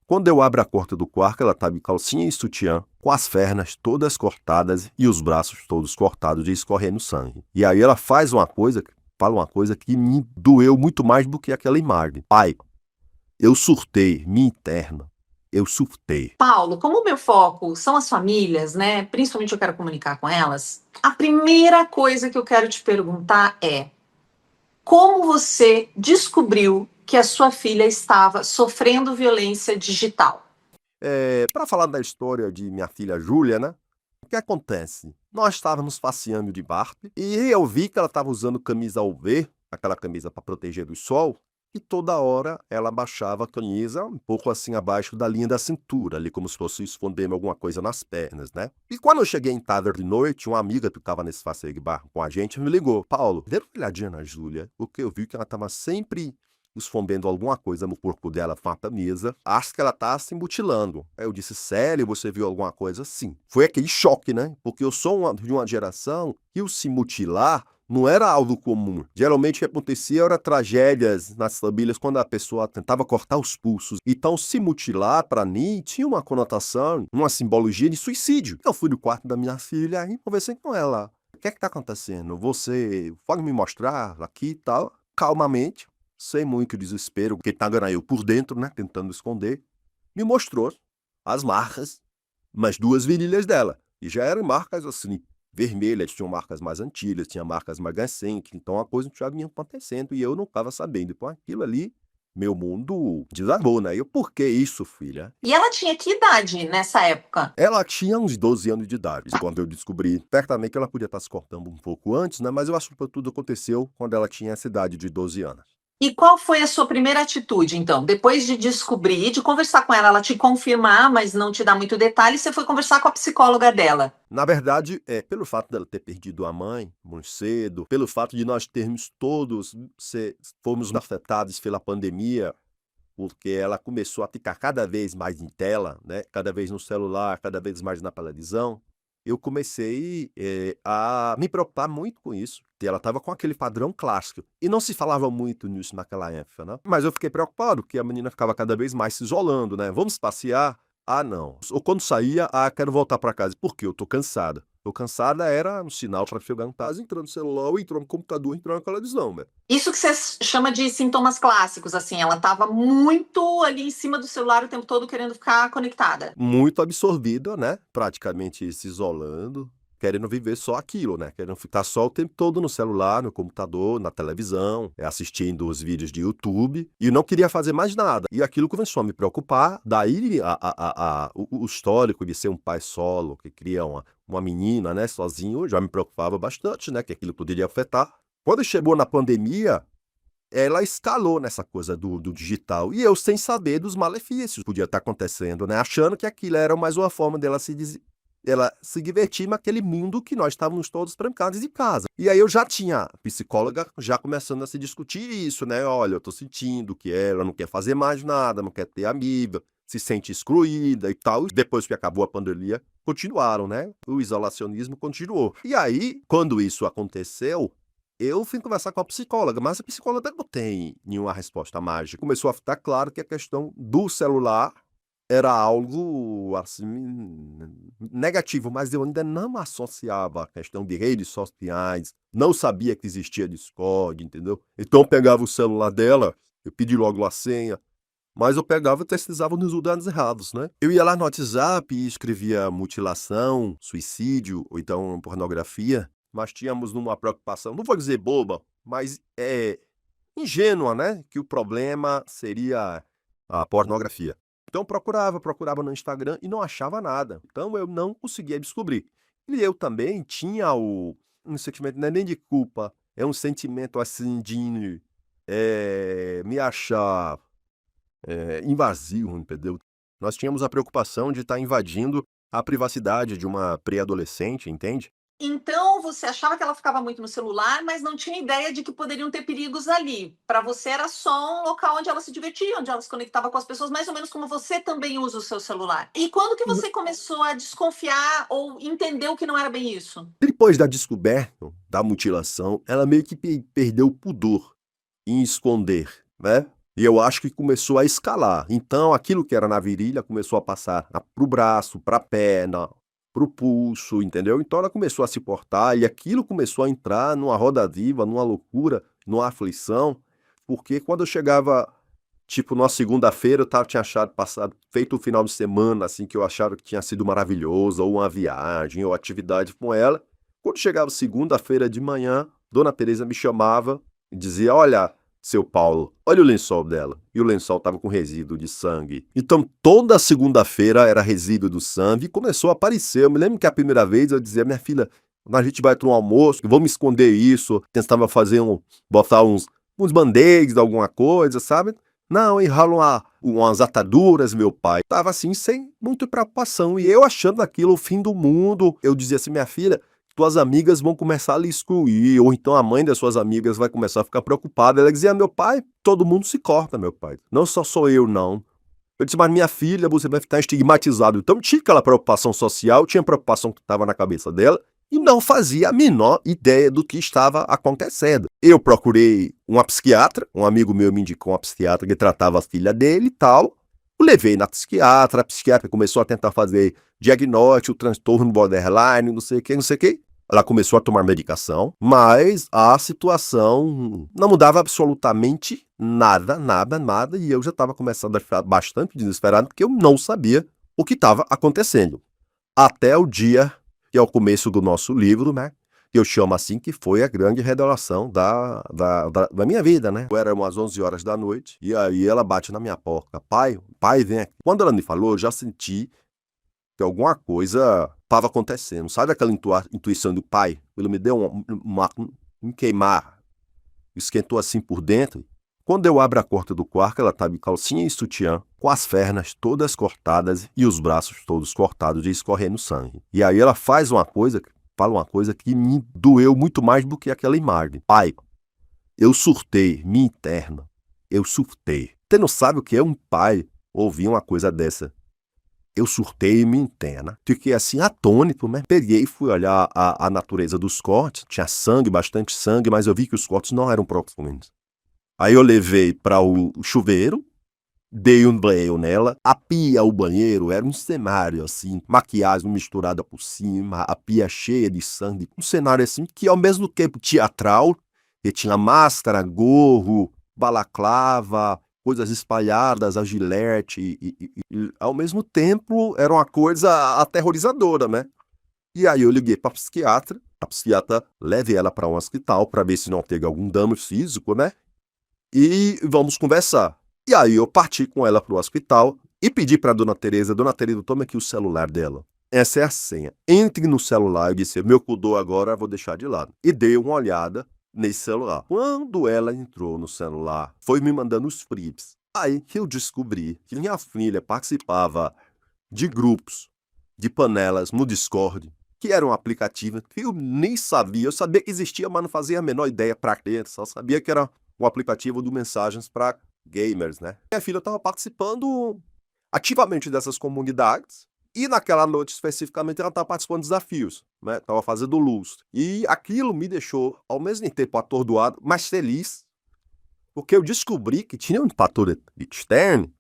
Quando eu abro a porta do quarto, ela estava em calcinha e sutiã, com as pernas todas cortadas e os braços todos cortados e escorrendo sangue. E aí ela fala uma coisa que me doeu muito mais do que aquela imagem. Pai, eu surtei, me interna, eu surtei. Paulo, como o meu foco são as famílias, né? Principalmente eu quero comunicar com elas. A primeira coisa que eu quero te perguntar é: como você descobriu que a sua filha estava sofrendo violência digital? Para falar da história de minha filha Júlia, né? O que acontece? Nós estávamos passeando de barco e eu vi que ela estava usando camisa UV, aquela camisa para proteger do sol, e toda hora ela baixava a camisa um pouco assim abaixo da linha da cintura, ali como se fosse escondendo alguma coisa nas pernas, né? E quando eu cheguei em casa de noite, uma amiga que estava nesse passeio de barco com a gente me ligou: Paulo, dê uma olhadinha na Júlia, porque eu vi que ela estava sempre escondendo alguma coisa no corpo dela com a camisa. Acho que ela tá se mutilando. Aí eu disse: sério, você viu alguma coisa? Sim. Foi aquele choque, né? Porque eu sou de uma geração que o se mutilar não era algo comum. Geralmente o que acontecia era tragédias nas famílias quando a pessoa tentava cortar os pulsos. Então se mutilar, para mim, tinha uma conotação, uma simbologia de suicídio. Eu fui no quarto da minha filha e conversei com ela. O que é que tá acontecendo? Você pode me mostrar aqui e tal? Calmamente, sem muito desespero, porque estava eu por dentro, né, tentando esconder, me mostrou as marcas, mas duas virilhas dela. E já eram marcas assim, vermelhas, tinham marcas mais antigas, tinha marcas mais recentes, então a coisa já vinha acontecendo e eu não estava sabendo. Então aquilo ali, meu mundo desabou, né? Eu, por que isso, filha? E ela tinha que idade nessa época? Ela tinha uns 12 anos de idade, quando eu descobri. Certamente ela podia estar se cortando um pouco antes, né? Mas eu acho que tudo aconteceu quando ela tinha essa idade de 12 anos. E qual foi a sua primeira atitude, então? Depois de descobrir, de conversar com ela, ela te confirmar, mas não te dar muito detalhe, você foi conversar com a psicóloga dela. Na verdade, pelo fato dela ter perdido a mãe muito cedo, pelo fato de nós termos todos fomos afetados pela pandemia, porque ela começou a ficar cada vez mais em tela, né? Cada vez no celular, cada vez mais na televisão. Eu comecei a me preocupar muito com isso. E ela estava com aquele padrão clássico. E não se falava muito nisso naquela época, né? Mas eu fiquei preocupado, porque a menina ficava cada vez mais se isolando, né? Vamos passear? Ah, não. Ou quando saía, quero voltar para casa. Por quê? Eu tô cansada. Tô cansada era um sinal para chegar em casa, entrando no celular, ou entrou no computador, entrou na televisão, né? Isso que você chama de sintomas clássicos, assim, ela estava muito ali em cima do celular o tempo todo querendo ficar conectada. Muito absorvida, né? Praticamente se isolando, querendo viver só aquilo, né? Querendo ficar só o tempo todo no celular, no computador, na televisão, assistindo os vídeos de YouTube, e não queria fazer mais nada. E aquilo começou a me preocupar. Daí o histórico de ser um pai solo, que cria uma menina, né, sozinho, já me preocupava bastante, né? Que aquilo poderia afetar. Quando chegou na pandemia, ela escalou nessa coisa do digital. E eu sem saber dos malefícios que podia estar acontecendo, né? Achando que aquilo era mais uma forma dela ela se divertir naquele mundo que nós estávamos todos trancados de casa. E aí eu já tinha psicóloga já começando a se discutir isso, né? Olha, eu tô sentindo que ela não quer fazer mais nada, não quer ter amiga, se sente excluída e tal. Depois que acabou a pandemia, continuaram, né? O isolacionismo continuou. E aí, quando isso aconteceu, eu fui conversar com a psicóloga, mas a psicóloga não tem nenhuma resposta mágica. Começou a ficar claro que a questão do celular era algo, assim, negativo, mas eu ainda não associava a questão de redes sociais, não sabia que existia Discord, entendeu? Então eu pegava o celular dela, eu pedi logo a senha, mas eu pegava e pesquisava nos lugares errados, né? Eu ia lá no WhatsApp e escrevia mutilação, suicídio, ou então pornografia, mas tínhamos uma preocupação, não vou dizer boba, mas ingênua, né? Que o problema seria a pornografia. Então eu procurava no Instagram e não achava nada. Então eu não conseguia descobrir. E eu também tinha um sentimento, não é nem de culpa, é um sentimento assim de me achar invasivo, entendeu? Nós tínhamos a preocupação de estar invadindo a privacidade de uma pré-adolescente, entende? Então você achava que ela ficava muito no celular, mas não tinha ideia de que poderiam ter perigos ali. Para você era só um local onde ela se divertia, onde ela se conectava com as pessoas, mais ou menos como você também usa o seu celular. E quando que você começou a desconfiar ou entendeu que não era bem isso? Depois da descoberta da mutilação, ela meio que perdeu o pudor em esconder, né? E eu acho que começou a escalar. Então, aquilo que era na virilha começou a passar para o braço, para a perna, para o pulso, entendeu? Então, ela começou a se portar e aquilo começou a entrar numa roda viva, numa loucura, numa aflição, porque quando eu chegava, tipo, numa segunda-feira, tinha achado passado, feito o final de semana, assim, que eu achava que tinha sido maravilhoso, ou uma viagem, ou atividade com ela. Quando chegava segunda-feira de manhã, Dona Teresa me chamava e dizia: Olha, seu Paulo, olha o lençol dela. E o lençol estava com resíduo de sangue. Então, toda segunda-feira era resíduo do sangue e começou a aparecer. Eu me lembro que a primeira vez eu dizia: Minha filha, a gente vai para um almoço, vamos esconder isso. Tentava fazer botar uns band-aids, alguma coisa, sabe? Não, enrolam umas ataduras, meu pai. Tava assim, sem muita preocupação. E eu achando aquilo o fim do mundo. Eu dizia assim: Minha filha, tuas amigas vão começar a lhe excluir, ou então a mãe das suas amigas vai começar a ficar preocupada. Ela dizia: Meu pai, todo mundo se corta, meu pai. Não só sou eu, não. Eu disse: Mas minha filha, você vai ficar estigmatizado. Então tinha aquela preocupação social, tinha preocupação que estava na cabeça dela, e não fazia a menor ideia do que estava acontecendo. Eu procurei uma psiquiatra, um amigo meu me indicou uma psiquiatra que tratava a filha dele e tal. Eu levei na psiquiatra, a psiquiatra começou a tentar fazer diagnóstico, transtorno borderline, não sei o que, não sei o que. Ela começou a tomar medicação, mas a situação não mudava absolutamente nada, nada, nada, e eu já estava começando a ficar bastante desesperado, porque eu não sabia o que estava acontecendo. Até o dia, que é o começo do nosso livro, né? Que eu chamo assim, que foi a grande revelação da minha vida, né? Era umas 11 horas da noite, e aí ela bate na minha porta. Pai, vem aqui. Quando ela me falou, eu já senti que alguma coisa estava acontecendo. Sabe aquela intuição do pai? Ele me deu um queimar, esquentou assim por dentro. Quando eu abro a porta do quarto, ela estava de calcinha e sutiã, com as pernas todas cortadas e os braços todos cortados e escorrendo sangue. E aí ela fala uma coisa que me doeu muito mais do que aquela imagem. Pai, eu surtei, minha interna, eu surtei. Você não sabe o que é um pai ouvir uma coisa dessa? Eu surtei minha interna. Fiquei assim atônito, né? Peguei e fui olhar a natureza dos cortes. Tinha sangue, bastante sangue, mas eu vi que os cortes não eram profundos. Aí eu levei para o chuveiro, dei um banho nela. A pia, o banheiro, era um cenário assim, maquiagem misturada por cima, a pia cheia de sangue. Um cenário assim que ao mesmo tempo teatral, que tinha máscara, gorro, balaclava, coisas espalhadas, a gilete, e ao mesmo tempo era uma coisa aterrorizadora, né? E aí eu liguei para a psiquiatra leve ela para um hospital para ver se não teve algum dano físico, né? E vamos conversar. E aí eu parti com ela para o hospital e pedi para Dona Teresa: Dona Teresa, toma aqui o celular dela. Essa é a senha. Entre no celular. Eu disse: meu pudor agora vou deixar de lado. E dei uma olhada nesse celular. Quando ela entrou no celular, foi me mandando os frips. Aí que eu descobri que minha filha participava de grupos, de panelas no Discord, que era um aplicativo que eu nem sabia. Eu sabia que existia, mas não fazia a menor ideia para quê. Só sabia que era um aplicativo de mensagens para gamers, né? Minha filha estava participando ativamente dessas comunidades. E naquela noite, especificamente, ela estava participando de desafios, né? Estava fazendo luz. E aquilo me deixou, ao mesmo tempo, atordoado, mas feliz, porque eu descobri que tinha um fator externo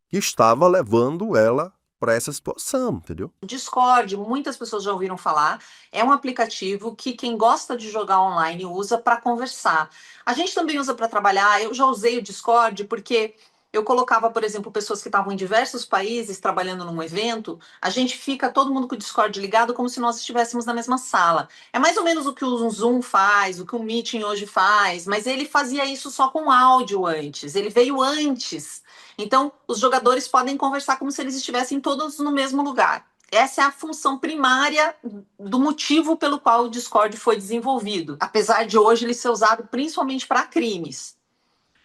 que estava levando ela para essa situação, entendeu? Discord, muitas pessoas já ouviram falar, é um aplicativo que quem gosta de jogar online usa para conversar. A gente também usa para trabalhar. Eu já usei o Discord porque eu colocava, por exemplo, pessoas que estavam em diversos países trabalhando num evento. A gente fica todo mundo com o Discord ligado como se nós estivéssemos na mesma sala. É mais ou menos o que o Zoom faz, o que o Meeting hoje faz, mas ele fazia isso só com áudio antes. Ele veio antes. Então, os jogadores podem conversar como se eles estivessem todos no mesmo lugar. Essa é a função primária do motivo pelo qual o Discord foi desenvolvido, apesar de hoje ele ser usado principalmente para crimes.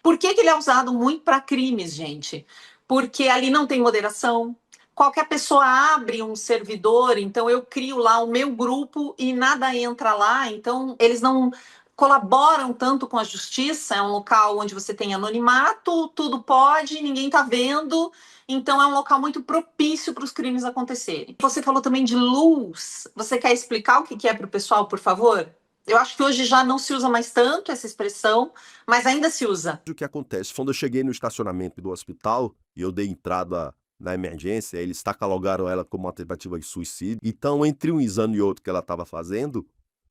Por que ele é usado muito para crimes, gente? Porque ali não tem moderação. Qualquer pessoa abre um servidor, então eu crio lá o meu grupo e nada entra lá, então eles não colaboram tanto com a justiça. É um local onde você tem anonimato, tudo pode, ninguém tá vendo, então é um local muito propício para os crimes acontecerem. Você falou também de luz. Você quer explicar o que é para o pessoal, por favor? Eu acho que hoje já não se usa mais tanto essa expressão, mas ainda se usa. O que acontece? Quando eu cheguei no estacionamento do hospital e eu dei entrada na emergência, eles catalogaram ela como uma tentativa de suicídio. Então, entre um exame e outro que ela estava fazendo,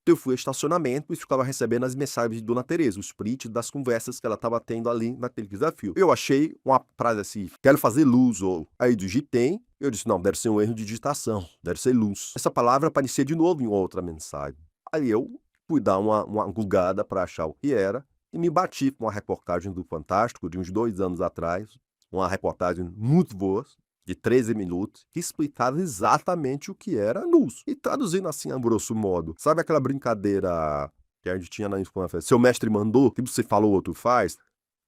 eu fui ao estacionamento e ficava recebendo as mensagens de Dona Tereza, os prints das conversas que ela estava tendo ali naquele desafio. Eu achei uma frase assim, quero fazer luz, ou aí digitei, eu disse, não, deve ser um erro de digitação, deve ser luz. Essa palavra aparecia de novo em outra mensagem. Aí eu fui dar uma gugada para achar o que era, e me bati com uma reportagem do Fantástico de uns 2 anos atrás, uma reportagem muito boa, de 13 minutos, que explicava exatamente o que era luz. E traduzindo assim a grosso modo, sabe aquela brincadeira que a gente tinha na infância? Seu mestre mandou, que você falou, outro faz?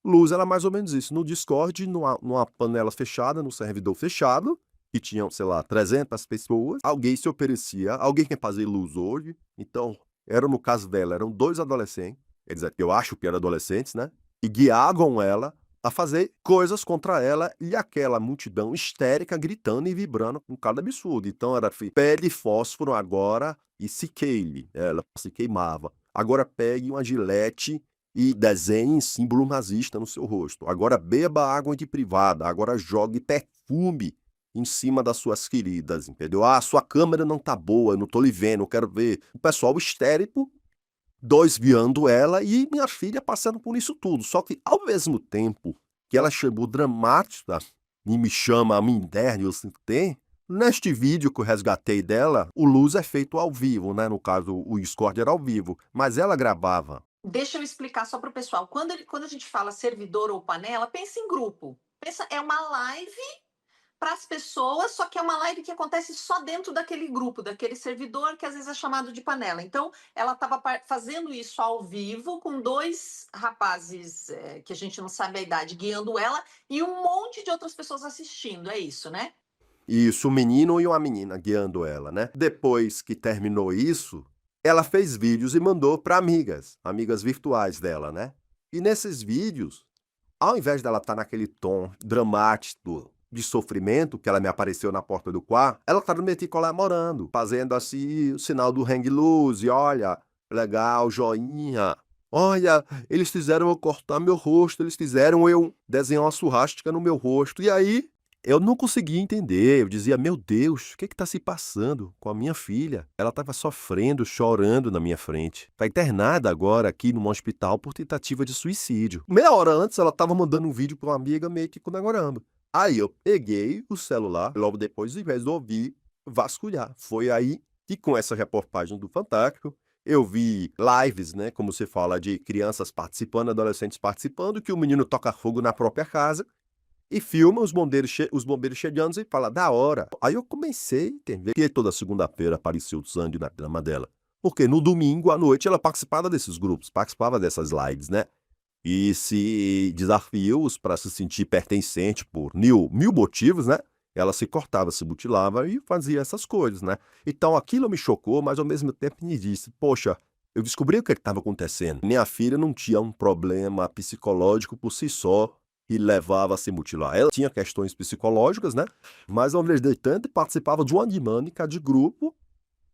Luz era mais ou menos isso. No Discord, numa panela fechada, no servidor fechado, que tinham, sei lá, 300 pessoas, alguém se oferecia, alguém quer fazer luz hoje? Então, era no caso dela, eram 2 adolescentes, eles, eu acho que eram adolescentes, né? E guiavam ela a fazer coisas contra ela e aquela multidão histérica gritando e vibrando com cada absurdo. Então era pegue fósforo agora e se queime. Ela se queimava. Agora pegue uma gilete e desenhe símbolo nazista no seu rosto. Agora beba água de privada. Agora jogue perfume em cima das suas queridas, entendeu? Ah, sua câmera não tá boa, eu não tô lhe vendo, eu quero ver. O pessoal histérico, 2 guiando ela e minha filha passando por isso tudo. Só que, ao mesmo tempo que ela chamou dramática e me chama a mim interna, eu sinto tem, neste vídeo que eu resgatei dela, o luz é feito ao vivo, né? No caso, o Discord era ao vivo, mas ela gravava. Deixa eu explicar só para o pessoal. Quando a gente fala servidor ou panela, pensa em grupo. Pensa, é uma live para as pessoas, só que é uma live que acontece só dentro daquele grupo, daquele servidor que às vezes é chamado de panela. Então, ela estava fazendo isso ao vivo com 2 rapazes que a gente não sabe a idade guiando ela e um monte de outras pessoas assistindo. É isso, né? Isso, um menino e uma menina guiando ela, né? Depois que terminou isso, ela fez vídeos e mandou para amigas, amigas virtuais dela, né? E nesses vídeos, ao invés dela estar naquele tom dramático de sofrimento que ela me apareceu na porta do quarto, ela tá no meio comemorando, fazendo assim o sinal do hang loose, olha, legal, joinha. Olha, eles fizeram eu cortar meu rosto, eles fizeram eu desenhar uma suástica no meu rosto. E aí, eu não conseguia entender. Eu dizia, meu Deus, o que está se passando com a minha filha? Ela estava sofrendo, chorando na minha frente. Está internada agora aqui num hospital por tentativa de suicídio. Meia hora antes, ela estava mandando um vídeo para uma amiga meio que comemorando. Aí eu peguei o celular, logo depois, e resolvi vasculhar. Foi aí que, com essa reportagem do Fantástico, eu vi lives, né, como se fala, de crianças participando, adolescentes participando, que o menino toca fogo na própria casa e filma os bombeiros chegando e fala, da hora. Aí eu comecei a entender que toda segunda-feira apareceu o sangue na cama dela. Porque no domingo à noite ela participava desses grupos, participava dessas lives, né? E se desafios para se sentir pertencente por mil motivos, né? Ela se cortava, se mutilava e fazia essas coisas, né? Então aquilo me chocou, mas ao mesmo tempo me disse, poxa, eu descobri o que estava acontecendo. Minha filha não tinha um problema psicológico por si só que levava a se mutilar. Ela tinha questões psicológicas, né? Mas ao invés de tanto, participava de uma dinâmica de grupo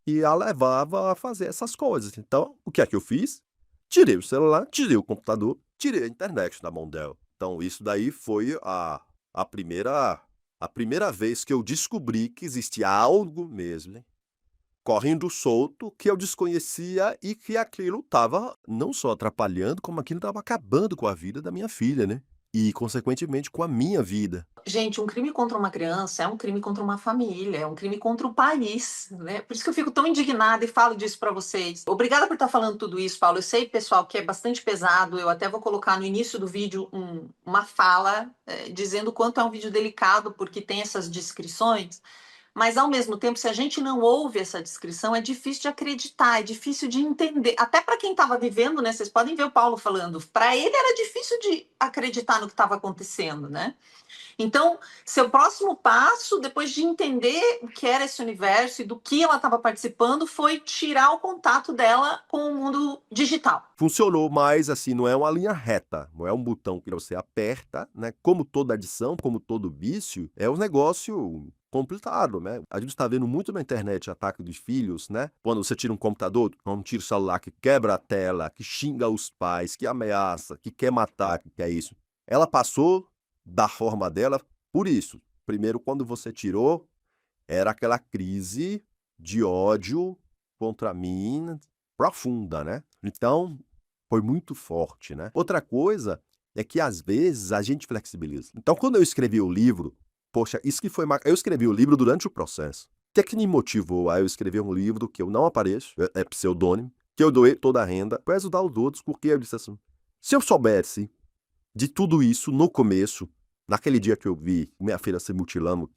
e a levava a fazer essas coisas. Então, o que é que eu fiz? Tirei o celular, tirei o computador, tirei a internet da mão dela. Então, isso daí foi a primeira vez que eu descobri que existia algo mesmo, né, correndo solto, que eu desconhecia e que aquilo estava não só atrapalhando, como aquilo estava acabando com a vida da minha filha, né? E, consequentemente, com a minha vida. Gente, um crime contra uma criança é um crime contra uma família, é um crime contra o país, né? Por isso que eu fico tão indignada e falo disso para vocês. Obrigada por estar falando tudo isso, Paulo. Eu sei, pessoal, que é bastante pesado. Eu até vou colocar no início do vídeo uma fala dizendo o quanto é um vídeo delicado, porque tem essas descrições. Mas, ao mesmo tempo, se a gente não ouve essa descrição, é difícil de acreditar, é difícil de entender. Até para quem estava vivendo, né? Vocês podem ver o Paulo falando. Para ele era difícil de acreditar no que estava acontecendo, né? Então, seu próximo passo, depois de entender o que era esse universo e do que ela estava participando, foi tirar o contato dela com o mundo digital. Funcionou, mas assim, não é uma linha reta, não é um botão que você aperta, né? Como toda adição, como todo vício, é um negócio complicado, né? A gente está vendo muito na internet ataque dos filhos, né? Quando você tira um computador, quando tira o celular, que quebra a tela, que xinga os pais, que ameaça, que quer matar, que quer isso. Ela passou da forma dela por isso. Primeiro, quando você tirou, era aquela crise de ódio contra mim profunda, né? Então, foi muito forte, né? Outra coisa é que às vezes a gente flexibiliza. Então, quando eu escrevi o livro, poxa, isso que foi. Eu escrevi o livro durante o processo. O que é que me motivou a eu escrever um livro que eu não apareço, é pseudônimo, que eu doei toda a renda para ajudar os outros, porque eu disse assim: se eu soubesse de tudo isso no começo, naquele dia que eu vi minha filha se mutilando,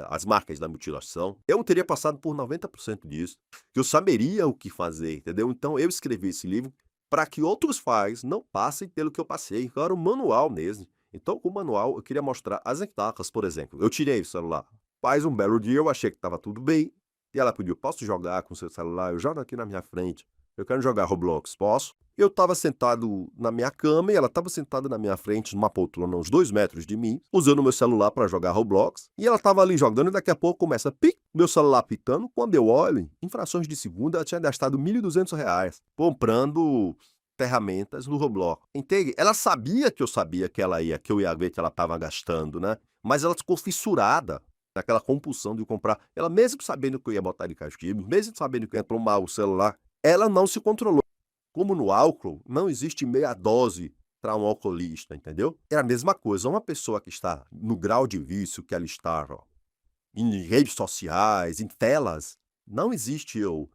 as marcas da mutilação, eu não teria passado por 90% disso, que eu saberia o que fazer, entendeu? Então eu escrevi esse livro para que outros pais não passem pelo que eu passei. Então era um manual mesmo. Então, com o manual, eu queria mostrar as etapas, por exemplo. Eu tirei o celular. Faz um belo dia, eu achei que estava tudo bem. E ela pediu, posso jogar com o seu celular? Eu jogo aqui na minha frente. Eu quero jogar Roblox, posso? Eu estava sentado na minha cama e ela estava sentada na minha frente, numa poltrona, uns 2 metros de mim, usando o meu celular para jogar Roblox. E ela estava ali jogando e daqui a pouco começa meu celular pitando. Quando eu olho, em frações de segundo, ela tinha gastado R$ 1.200 comprando ferramentas no Roblox. Entende? Ela sabia que eu sabia que que eu ia ver que ela estava gastando, né? Mas ela ficou fissurada naquela compulsão de comprar. Ela, mesmo sabendo que eu ia botar de castigo, mesmo sabendo que eu ia tomar o celular, ela não se controlou. Como no álcool, não existe meia dose para um alcoolista, entendeu? É a mesma coisa. Uma pessoa que está no grau de vício que ela está, ó, em redes sociais, em telas, não existe eu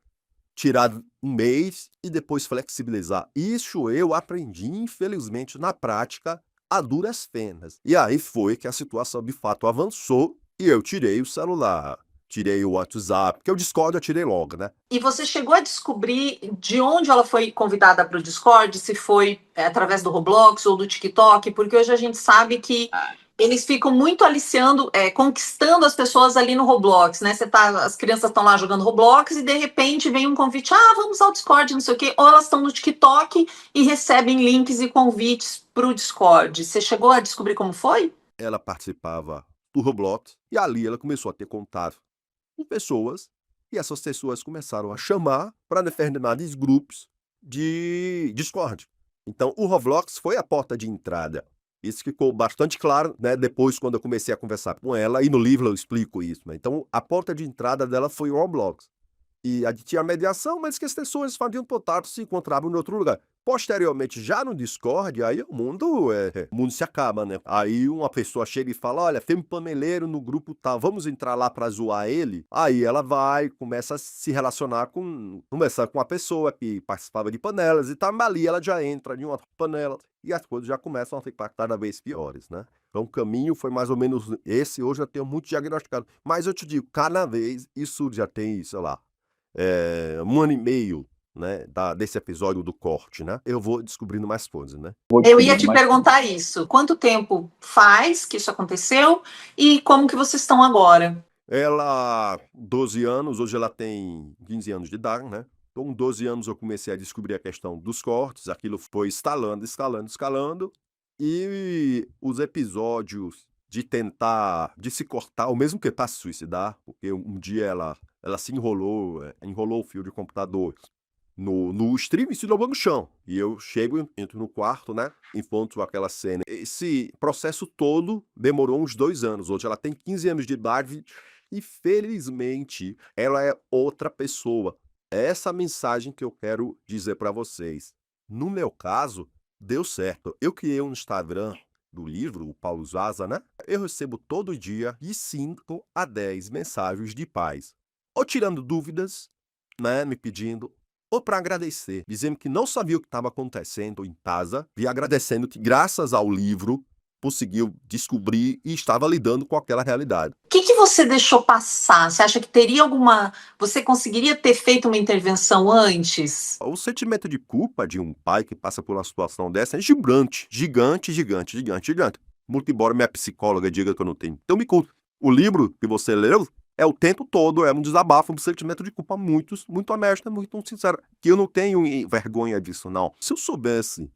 tirar um mês e depois flexibilizar. Isso eu aprendi, infelizmente, na prática, a duras penas. E aí foi que a situação de fato avançou e eu tirei o celular. Tirei o WhatsApp, porque o Discord eu tirei logo, né? E você chegou a descobrir de onde ela foi convidada para o Discord, se foi através do Roblox ou do TikTok, porque hoje a gente sabe que eles ficam muito aliciando, conquistando as pessoas ali no Roblox, né? As crianças estão lá jogando Roblox e de repente vem um convite, vamos ao Discord, não sei o quê, ou elas estão no TikTok e recebem links e convites para o Discord. Você chegou a descobrir como foi? Ela participava do Roblox e ali ela começou a ter contato com pessoas e essas pessoas começaram a chamar para determinados grupos de Discord. Então, o Roblox foi a porta de entrada. Isso ficou bastante claro, né, depois quando eu comecei a conversar com ela, e no livro eu explico isso, né? Então, a porta de entrada dela foi o Roblox. E a gente tinha mediação, mas que as pessoas faziam contato, se encontravam em outro lugar. Posteriormente, já no Discord, aí o mundo se acaba, né? Aí uma pessoa chega e fala, olha, tem um paneleiro no grupo tal, vamos entrar lá pra zoar ele? Aí ela vai, começa a se relacionar conversar com a pessoa que participava de panelas e tal, mas ali ela já entra em uma panela e as coisas já começam a ficar cada vez piores, né? Então o caminho foi mais ou menos esse, hoje eu tenho muito diagnosticado. Mas eu te digo, cada vez isso já tem, sei lá, 1 ano e meio, né, desse episódio do corte, né? Eu vou descobrindo mais coisas, né? Eu ia te perguntar isso. Quanto tempo faz que isso aconteceu e como que vocês estão agora? Ela, 12 anos, hoje ela tem 15 anos de idade, né? Então, com 12 anos eu comecei a descobrir a questão dos cortes, aquilo foi escalando, escalando, escalando, e os episódios de se cortar, ou mesmo que para se suicidar, porque um dia ela se enrolou o fio de computador no stream e se jogou no chão. E eu entro no quarto, né? Encontro aquela cena. Esse processo todo demorou uns 2 anos. Hoje ela tem 15 anos de idade e, felizmente, ela é outra pessoa. É essa mensagem que eu quero dizer para vocês. No meu caso, deu certo. Eu criei um Instagram do livro, o Paulo Zaza, né? Eu recebo todo dia de 5 a 10 mensagens de pais. Ou tirando dúvidas, né? Me pedindo, ou para agradecer, dizendo que não sabia o que estava acontecendo em casa, e agradecendo que, graças ao livro, conseguiu descobrir e estava lidando com aquela realidade. O que você deixou passar? Você acha que teria alguma. Você conseguiria ter feito uma intervenção antes? O sentimento de culpa de um pai que passa por uma situação dessa é gigante, gigante, gigante, gigante, gigante. Muito embora minha psicóloga diga que eu não tenho. Então me conta. O livro que você leu é o tempo todo, é um desabafo, um sentimento de culpa muito, muito honesto, muito sincero. Que eu não tenho vergonha disso, não. Se eu soubesse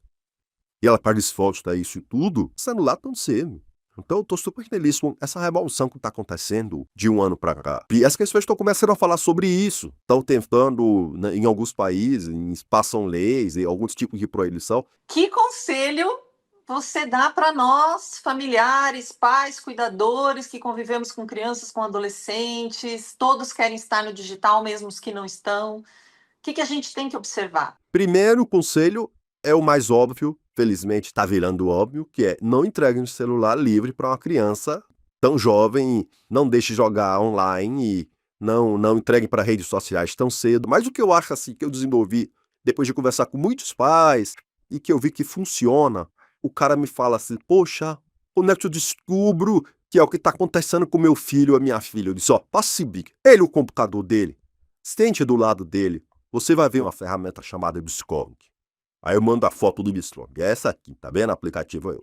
que ela está disposta a isso e tudo, celular tão cedo. Então eu tô super feliz com essa revolução que tá acontecendo de um ano para cá. E as pessoas estão começando a falar sobre isso. Estão tentando, né, em alguns países, passam leis e alguns tipos de proibição. Que conselho você dá para nós, familiares, pais, cuidadores, que convivemos com crianças, com adolescentes, todos querem estar no digital, mesmo os que não estão? O que a gente tem que observar? Primeiro conselho é o mais óbvio, felizmente está virando óbvio, que é não entregue um celular livre para uma criança tão jovem, não deixe jogar online e não entregue para redes sociais tão cedo. Mas o que eu acho assim, que eu desenvolvi depois de conversar com muitos pais e que eu vi que funciona, o cara me fala assim, poxa, quando é que eu descubro que é o que está acontecendo com meu filho ou a minha filha? Eu disse, ó, passe ele o computador dele, sente do lado dele, você vai ver uma ferramenta chamada Biscong. Aí eu mando a foto do Biscong. É essa aqui, tá vendo? Aplicativo eu.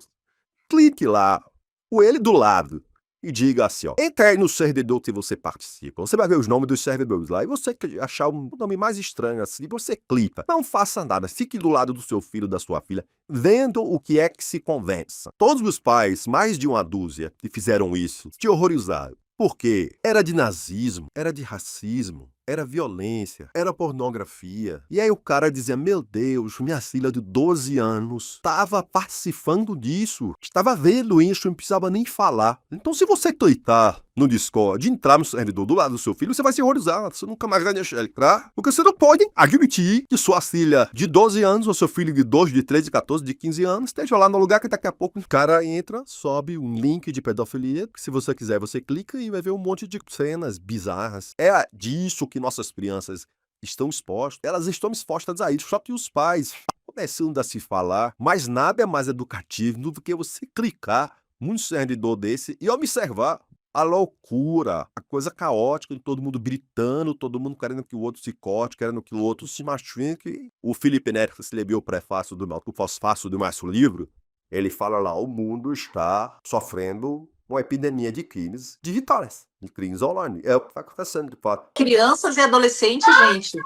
Clique lá, com ele do lado, e diga assim, ó. Entra aí no servidor que você participa. Você vai ver os nomes dos servidores lá. E você achar um nome mais estranho assim, você clica. Não faça nada. Fique do lado do seu filho, da sua filha, vendo o que é que se conversa. Todos os pais, mais de uma dúzia, que fizeram isso, se horrorizaram. Porque era de nazismo, era de racismo, era violência, era pornografia. E aí o cara dizia, meu Deus, minha filha de 12 anos estava participando disso, estava vendo isso, não precisava nem falar. Então se você clicar no Discord, entrar no servidor do lado do seu filho, você vai se horrorizar, você nunca mais vai deixar ele entrar, porque você não pode admitir que sua filha de 12 anos ou seu filho de 12, de 13, de 14, de 15 anos esteja lá no lugar que daqui a pouco o cara entra, sobe um link de pedofilia, que se você quiser você clica e vai ver um monte de cenas bizarras. É disso que nossas crianças estão expostas, elas estão expostas a isso, só que os pais começando a se falar, mas nada é mais educativo do que você clicar num servidor desse e observar a loucura, a coisa caótica de todo mundo gritando, todo mundo querendo que o outro se corte, querendo que o outro se machuque. O Felipe Neto, que escreveu o prefácio do pós-fácio do nosso livro, ele fala lá, o mundo está sofrendo uma epidemia de crimes digitais, de crimes online. É o que está acontecendo, de fato. Crianças e adolescentes, gente,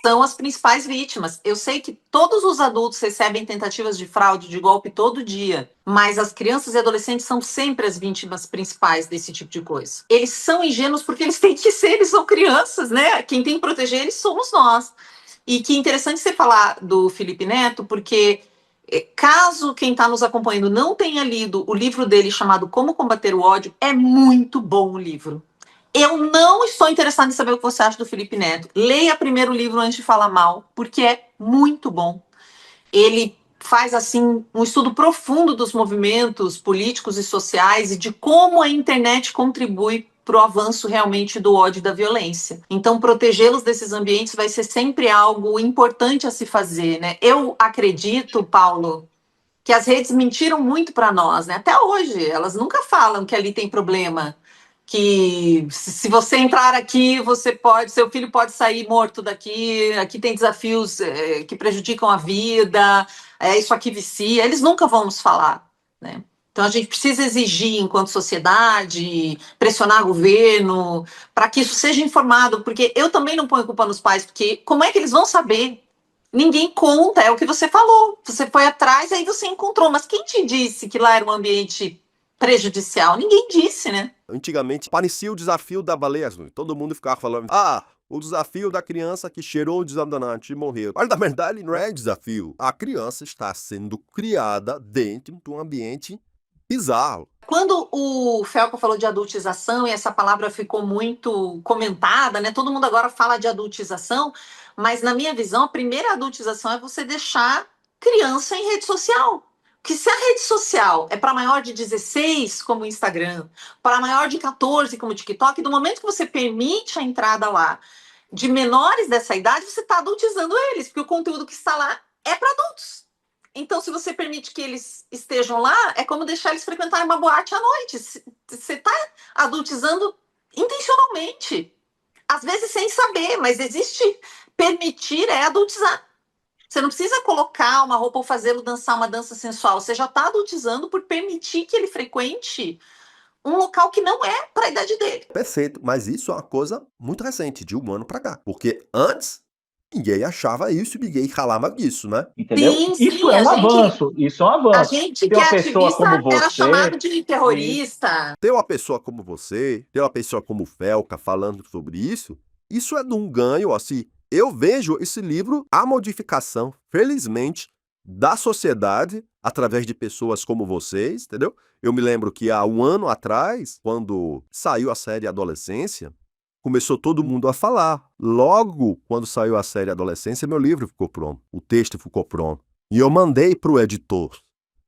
são as principais vítimas. Eu sei que todos os adultos recebem tentativas de fraude, de golpe todo dia, mas as crianças e adolescentes são sempre as vítimas principais desse tipo de coisa. Eles são ingênuos porque eles têm que ser, eles são crianças, né? Quem tem que proteger eles somos nós. E que interessante você falar do Felipe Neto, porque caso quem está nos acompanhando não tenha lido o livro dele chamado Como Combater o Ódio, é muito bom o livro. Eu não estou interessada em saber o que você acha do Felipe Neto. Leia primeiro o livro antes de falar mal, porque é muito bom. Ele faz assim um estudo profundo dos movimentos políticos e sociais e de como a internet contribui para o avanço realmente do ódio e da violência. Então, protegê-los desses ambientes vai ser sempre algo importante a se fazer, né? Eu acredito, Paulo, que as redes mentiram muito para nós, né? Até hoje, elas nunca falam que ali tem problema, que se você entrar aqui, seu filho pode sair morto daqui, aqui tem desafios que prejudicam a vida, isso aqui vicia, eles nunca vão nos falar, né? Então a gente precisa exigir, enquanto sociedade, pressionar o governo, para que isso seja informado, porque eu também não ponho culpa nos pais, porque como é que eles vão saber? Ninguém conta, é o que você falou. Você foi atrás, aí você encontrou. Mas quem te disse que lá era um ambiente prejudicial? Ninguém disse, né? Antigamente parecia o desafio da baleia azul. Todo mundo ficava falando, o desafio da criança que cheirou o desodorante e morreu. Mas na verdade não é desafio. A criança está sendo criada dentro de um ambiente bizarro. Quando o Felco falou de adultização, e essa palavra ficou muito comentada, né? Todo mundo agora fala de adultização, mas na minha visão, a primeira adultização é você deixar criança em rede social. Que se a rede social é para maior de 16, como o Instagram, para maior de 14, como o TikTok, do momento que você permite a entrada lá de menores dessa idade, você está adultizando eles, porque o conteúdo que está lá é para adultos. Então, se você permite que eles estejam lá, é como deixar eles frequentarem uma boate à noite. Você está adultizando intencionalmente. Às vezes sem saber, mas existe permitir é adultizar. Você não precisa colocar uma roupa ou fazê-lo dançar uma dança sensual. Você já está adultizando por permitir que ele frequente um local que não é para a idade dele. Perfeito, mas isso é uma coisa muito recente, de um ano para cá. Porque antes Ninguém achava isso e ninguém falava disso, né? Entendeu? Sim, Isso sim, é um avanço, isso é um a avanço. gente Ter que uma é pessoa como ativista era chamado você, de isso, terrorista. Ter uma pessoa como você, ter uma pessoa como o Felca falando sobre isso é de um ganho, assim. Eu vejo esse livro a modificação, felizmente, da sociedade através de pessoas como vocês, entendeu? Eu me lembro que há um ano atrás, quando saiu a série Adolescência, começou todo mundo a falar. Logo, quando saiu a série Adolescência, meu livro ficou pronto, o texto ficou pronto. E eu mandei para o editor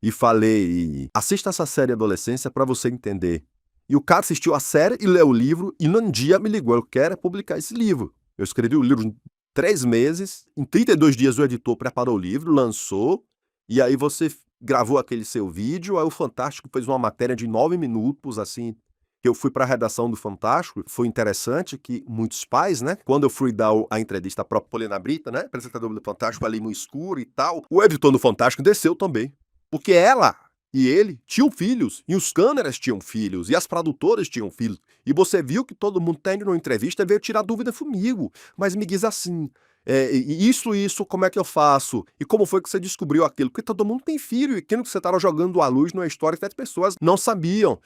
e falei: assista essa série Adolescência para você entender. E o cara assistiu a série e leu o livro e num dia me ligou: eu quero publicar esse livro. Eu escrevi o livro em 3 meses, em 32 dias o editor preparou o livro, lançou, e aí você gravou aquele seu vídeo, aí o Fantástico fez uma matéria de 9 minutos, assim, que eu fui para a redação do Fantástico. Foi interessante que muitos pais, né, quando eu fui dar a entrevista à própria Poliana Brita, né, apresentadora do Fantástico, ali no escuro e tal, o editor do Fantástico desceu também. Porque ela e ele tinham filhos, e os câmeras tinham filhos, e as produtoras tinham filhos. E você viu que todo mundo tá indo numa entrevista veio tirar dúvida comigo. Mas me diz assim, isso, como é que eu faço? E como foi que você descobriu aquilo? Porque todo mundo tem filho, e aquilo que você estava jogando à luz numa história que as pessoas não sabiam.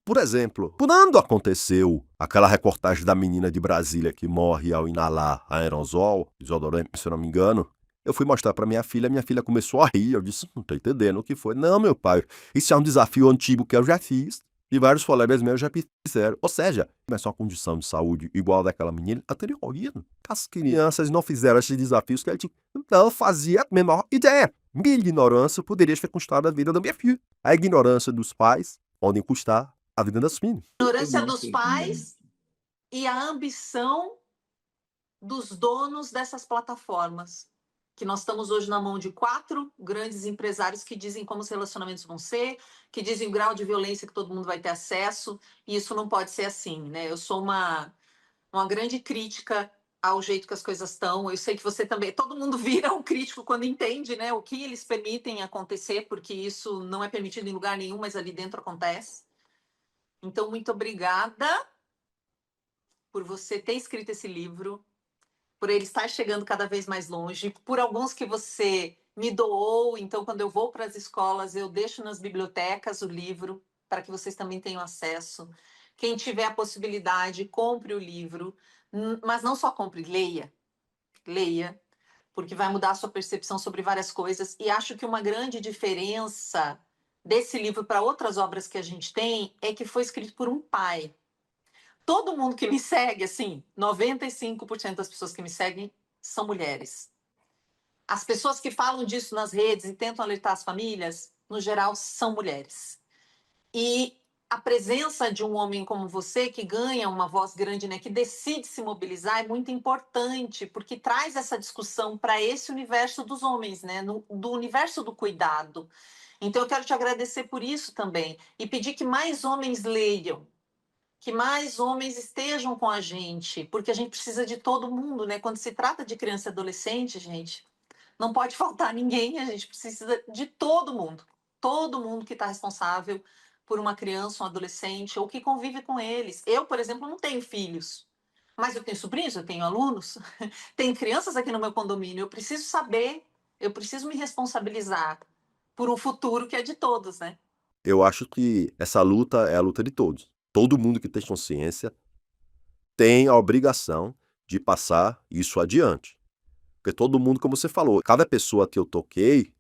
Por exemplo, quando aconteceu aquela reportagem da menina de Brasília que morre ao inalar aerosol, desodorante, se eu não me engano, eu fui mostrar para minha filha começou a rir, eu disse, não tô entendendo o que foi. Não, meu pai, isso é um desafio antigo que eu já fiz, e vários colegas meus já fizeram. Ou seja, começou uma condição de saúde igual daquela menina, ela teria morrido. As crianças não fizeram esses desafios que ela tinha. Não fazia a menor ideia. Minha ignorância poderia ter custado a vida da minha filha. A ignorância dos pais podem custar a vida das filhas. A ignorância dos pais e a ambição dos donos dessas plataformas. Que nós estamos hoje na mão de 4 grandes empresários que dizem como os relacionamentos vão ser, que dizem o grau de violência que todo mundo vai ter acesso, e isso não pode ser assim, né? Eu sou uma grande crítica ao jeito que as coisas estão. Eu sei que você também, todo mundo vira um crítico quando entende, né, o que eles permitem acontecer, porque isso não é permitido em lugar nenhum, mas ali dentro acontece. Então, muito obrigada por você ter escrito esse livro, por ele estar chegando cada vez mais longe, por alguns que você me doou. Então, quando eu vou para as escolas, eu deixo nas bibliotecas o livro para que vocês também tenham acesso. Quem tiver a possibilidade, compre o livro, mas não só compre, leia. Leia, porque vai mudar a sua percepção sobre várias coisas. E acho que uma grande diferença desse livro para outras obras que a gente tem é que foi escrito por um pai. Todo mundo que me segue, assim, 95% das pessoas que me seguem são mulheres. As pessoas que falam disso nas redes e tentam alertar as famílias, no geral, são mulheres. E a presença de um homem como você, que ganha uma voz grande, né, que decide se mobilizar, é muito importante, porque traz essa discussão para esse universo dos homens, né, do universo do cuidado. Então, eu quero te agradecer por isso também e pedir que mais homens leiam, que mais homens estejam com a gente, porque a gente precisa de todo mundo, né? Quando se trata de criança e adolescente, gente, não pode faltar ninguém, a gente precisa de todo mundo que está responsável por uma criança, um adolescente, ou que convive com eles. Eu, por exemplo, não tenho filhos, mas eu tenho sobrinhos, eu tenho alunos, tenho crianças aqui no meu condomínio, eu preciso saber, eu preciso me responsabilizar por um futuro que é de todos, né? Eu acho que essa luta é a luta de todos. Todo mundo que tem consciência tem a obrigação de passar isso adiante. Porque todo mundo, como você falou, cada pessoa que eu toquei,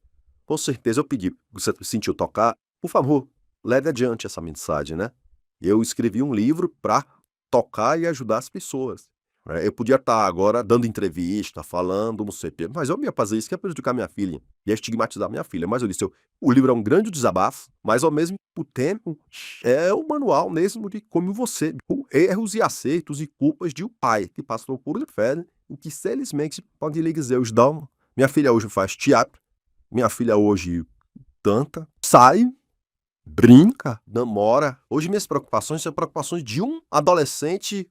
com certeza eu pedi, você sentiu tocar, por favor, leve adiante essa mensagem, né? Eu escrevi um livro para tocar e ajudar as pessoas. Eu podia estar agora dando entrevista, falando, não sei o quê, mas eu ia fazer isso que ia prejudicar minha filha, ia estigmatizar minha filha. Mas eu disse, o livro é um grande desabafo, mas ao mesmo tempo é o manual mesmo de como você, com erros e acertos e culpas de um pai que passou por fé, em que felizmente pode lhe dizer, os dão. Minha filha hoje faz teatro, minha filha hoje canta, sai, brinca, namora. Hoje minhas preocupações são preocupações de um adolescente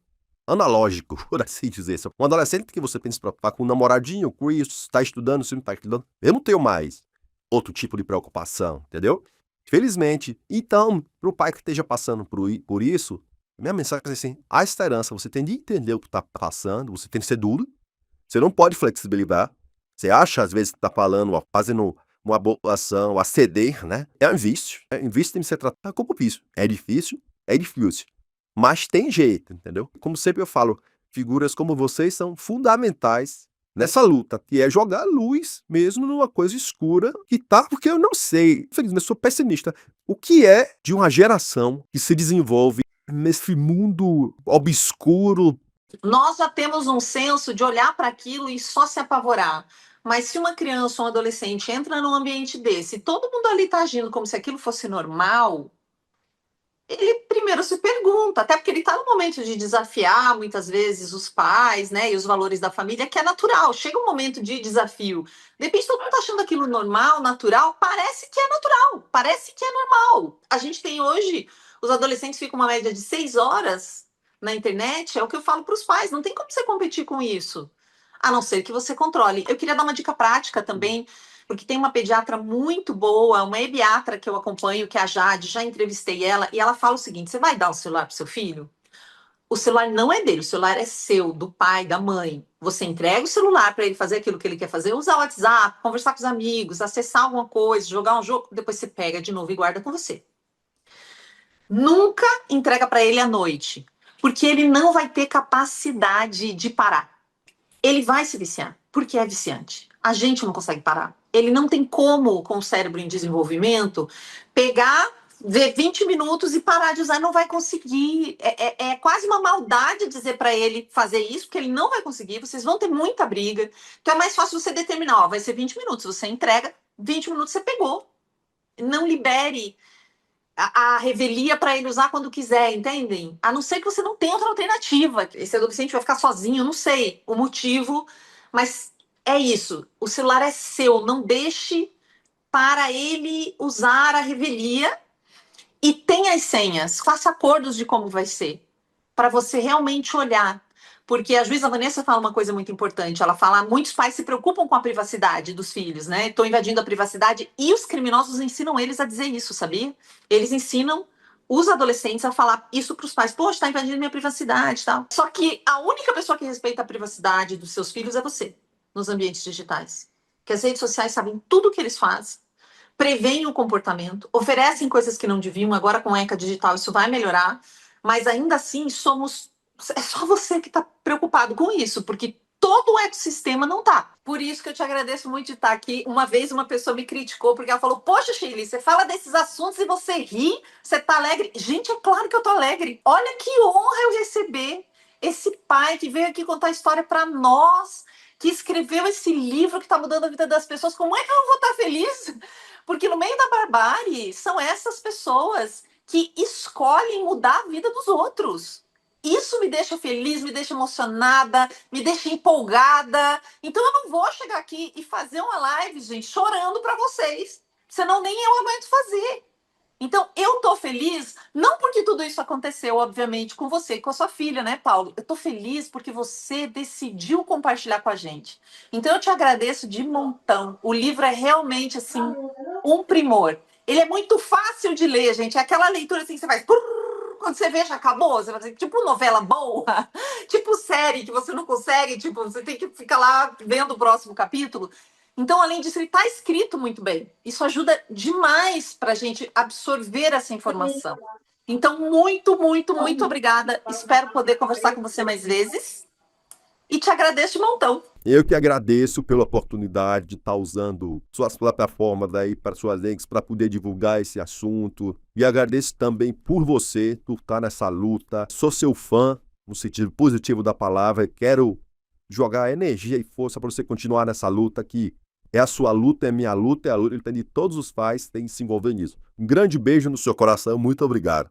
analógico, por assim dizer. Um adolescente que você tem que se preocupar com um namoradinho, com isso, está estudando, se não está estudando. Eu não tenho mais outro tipo de preocupação, entendeu? Felizmente. Então, para o pai que esteja passando por isso, minha mensagem é assim, a esperança, você tem de entender o que está passando, você tem de ser duro, Você não pode flexibilizar. Você acha, às vezes, que está falando, ó, fazendo uma boa ação, aceder, né? É um vício. Um vício tem que ser tratado como vício. É difícil, mas tem jeito, entendeu? Como sempre eu falo, figuras como vocês são fundamentais nessa luta, que é jogar luz mesmo numa coisa escura que tá, porque eu não sei, infelizmente eu sou pessimista, o que é de uma geração que se desenvolve nesse mundo obscuro. Nós já temos um senso de olhar para aquilo e só se apavorar. Mas se uma criança ou um adolescente entra num ambiente desse e todo mundo ali está agindo como se aquilo fosse normal, ele primeiro se pergunta, até porque ele está no momento de desafiar muitas vezes os pais, né, e os valores da família, que é natural. Chega um momento de desafio. De repente todo mundo está achando aquilo normal, natural, parece que é natural, parece que é normal. A gente tem hoje, os adolescentes ficam uma média de 6 horas na internet, é o que eu falo para os pais, não tem como você competir com isso, a não ser que você controle. Eu queria dar uma dica prática também, porque tem uma pediatra muito boa, uma ebiatra que eu acompanho, que é a Jade, já entrevistei ela, e ela fala o seguinte: você vai dar o celular para seu filho? O celular não é dele, o celular é seu, do pai, da mãe. Você entrega o celular para ele fazer aquilo que ele quer fazer, usar o WhatsApp, conversar com os amigos, acessar alguma coisa, jogar um jogo, depois você pega de novo e guarda com você. Nunca entrega para ele à noite, porque ele não vai ter capacidade de parar. Ele vai se viciar, porque é viciante. A gente não consegue parar. Ele não tem como, com o cérebro em desenvolvimento, pegar, ver 20 minutos e parar de usar. Não vai conseguir. É quase uma maldade dizer para ele fazer isso, porque ele não vai conseguir. Vocês vão ter muita briga. Então é mais fácil você determinar: ó, vai ser 20 minutos. Você entrega, 20 minutos você pegou. Não libere a revelia para ele usar quando quiser, entendem? A não ser que você não tenha outra alternativa. Esse adolescente vai ficar sozinho, eu não sei o motivo, mas é isso. O celular é seu, não deixe para ele usar a revelia e tenha as senhas, faça acordos de como vai ser, para você realmente olhar. Porque a juíza Vanessa fala uma coisa muito importante. Ela fala: muitos pais se preocupam com a privacidade dos filhos, né? Estão invadindo a privacidade, e os criminosos ensinam eles a dizer isso, sabia? Eles ensinam os adolescentes a falar isso para os pais: poxa, está invadindo minha privacidade e tal. Só que a única pessoa que respeita a privacidade dos seus filhos é você, nos ambientes digitais. Que as redes sociais sabem tudo o que eles fazem, preveem o comportamento, oferecem coisas que não deviam. Agora com a ECA digital isso vai melhorar, mas ainda assim é só você que está preocupado com isso, porque todo o ecossistema não tá. Por isso que eu te agradeço muito de estar aqui. Uma vez uma pessoa me criticou porque ela falou: poxa, Shirley, você fala desses assuntos e você ri, você tá alegre. Gente, é claro que eu tô alegre. Olha que honra eu receber esse pai que veio aqui contar a história para nós, que escreveu esse livro que está mudando a vida das pessoas. Como é que eu não vou estar feliz? Porque no meio da barbárie são essas pessoas que escolhem mudar a vida dos outros. Isso me deixa feliz, me deixa emocionada, me deixa empolgada. Então eu não vou chegar aqui e fazer uma live, gente, chorando para vocês. Senão nem eu aguento fazer. Então eu tô feliz, não porque tudo isso aconteceu, obviamente, com você e com a sua filha, né, Paulo? Eu tô feliz porque você decidiu compartilhar com a gente. Então eu te agradeço de montão. O livro é realmente, assim, um primor. Ele é muito fácil de ler, gente. É aquela leitura assim que você faz... Quando você vê, já acabou. Você vai dizer, tipo novela boa, tipo série que você não consegue, tipo, você tem que ficar lá vendo o próximo capítulo. Então, além disso, ele está escrito muito bem. Isso ajuda demais para a gente absorver essa informação. Então, muito, muito, muito obrigada. Espero poder conversar com você mais vezes. E te agradeço de montão. Eu que agradeço pela oportunidade de estar usando suas plataformas aí para suas links para poder divulgar esse assunto. E agradeço também por você, por estar nessa luta. Sou seu fã, no sentido positivo da palavra. Quero jogar energia e força para você continuar nessa luta, que é a sua luta, é minha luta, é a luta de todos os pais, tem que se envolver nisso. Um grande beijo no seu coração, muito obrigado.